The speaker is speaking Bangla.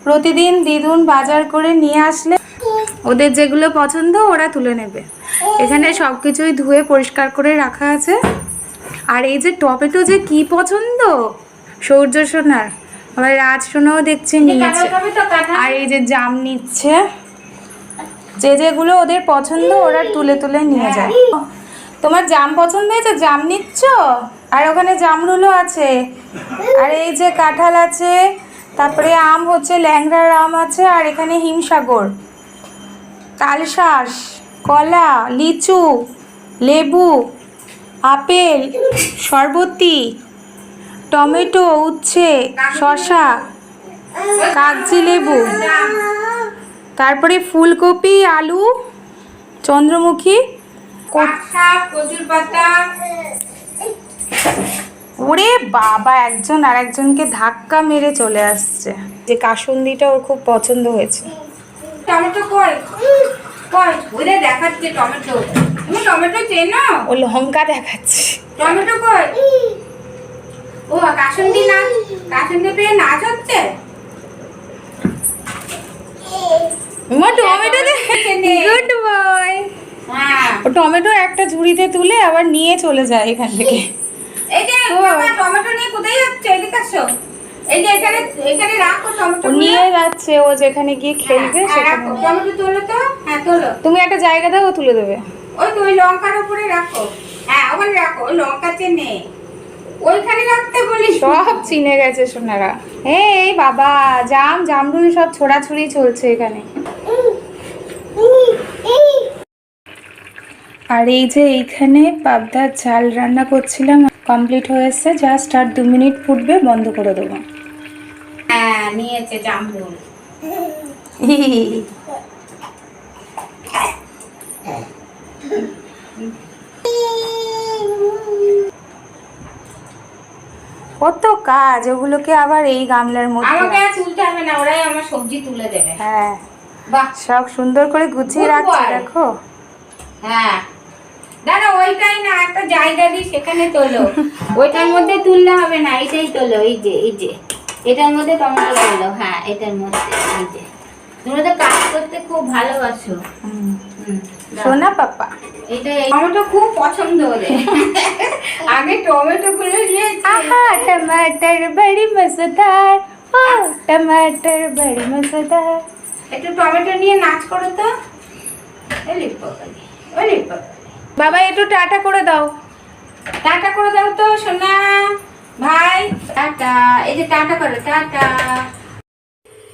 প্রতিদিন দিদুন বাজার করে নিয়ে আসলে ওদের যেগুলো পছন্দ ওরা তুলে নেবে। এখানে সব কিছুই ধুয়ে পরিষ্কার করে রাখা আছে। আর এই যে টমেটো যে কি পছন্দ সূর্য সোনার, আবার রাজ সোনাও দেখছি নিয়েছে। আর এই যে জাম নিচ্ছে, যেগুলো ওদের পছন্দ ওরা তুলে তুলে নিয়ে যায়। তোমার জাম পছন্দ হয়েছে, জাম নিচ্ছ? আর ওখানে জামরুলও আছে, আর এই যে কাঁঠাল আছে, তারপরে আম হচ্ছে ল্যাংড়ার আম আছে, আর এখানে হিমসাগর, তালশাঁস, কলা, লিচু, লেবু, আপেল, শরবতি, টমেটো, উচ্ছে, শসা, কাগজি লেবু, তারপরে ফুলকপি, আলু, চন্দ্রমুখী, কচুর পাতা। ওরে বাবা, একজন আর একজনকে ধাক্কা মেরে চলে আসছে। যে কাসুন্দিটা ওর খুব পছন্দ হয়েছে। টমেটো কই কই ওরে দেখাচ্ছে টমেটো। তুমি টমেটো চেনো? ও লঙ্কা দেখাচ্ছে। টমেটো কই? ও কাসুন্দি নাচ, কাসুন্দি পেয়ে নাচ হচ্ছে। Tomato good boy. হ্যাঁ, ও টমেটো একটা ঝুড়িতে তুলে আবার নিয়ে চলে যায় এখান থেকে। এই যে বাবা টমেটো নিয়ে কোথায় যাচ্ছে? এদিকে আসো। এই যে এখানে এখানে রাখো টমেটো। ও নিয়ে যাচ্ছে, ও যেখানে গিয়ে খেলবে সেখানে। টমেটো তোলো তো। হ্যাঁ তোলো। তুমি একটা জায়গা দাও, ও তুলে দেবে। ওই তো ওই লঙ্কার উপরে রাখো। হ্যাঁ ওখানে রাখো, ওই লঙ্কা চেনে ওইখানে রাখতে বলি। সব চিনে গেছে সোনারা। এই বাবা, জামরুল সব ছোড়াছুড়ি চলছে এখানে। আর এই যে এইখানে পাবদার ঝাল রান্না করছিলাম, কমপ্লিট হয়েছে। জাস্ট আর 2 মিনিট ফুটবে, বন্ধ করে দেবো। হ্যাঁ নিয়েছে জামরুল। কত কাজ, ওগুলোকে আবার এই গামলার মধ্যে। আমাকে আর তুলতে হবে না, ওরাই আমার সবজি তুলে দেবে। হ্যাঁ বাহ, সব সুন্দর করে গুছিয়ে রাখছি, দেখো। হ্যাঁ দাদা ওইটাই না, একটা জায়গা দিই সেখানে তোলো। ওইটার মধ্যে তুললে হবে না, এইটাই তোলো। এই যে এই যে এটার মধ্যে টমেটো তোলো। হ্যাঁ এটার মধ্যে। এই যে তোমরা তো কাজ করতে খুব ভালোবাসো। সোনা পাপা, এটা টমেটো খুব পছন্দ ওদের। আগে টমেটো গুলো নিয়ে আহা টমাটার বড়ি মজাদার, ও টমাটার বড়ি মজাদার। একটু টমেটো নিয়ে নাচ করো তো। ওলি পাপালি, ওলি পাপালি। বাবা একটু টাটা করে দাও। টাটা করে দাও তো সোনা ভাই। টাটা, এই যে টাটা করো, টাটা।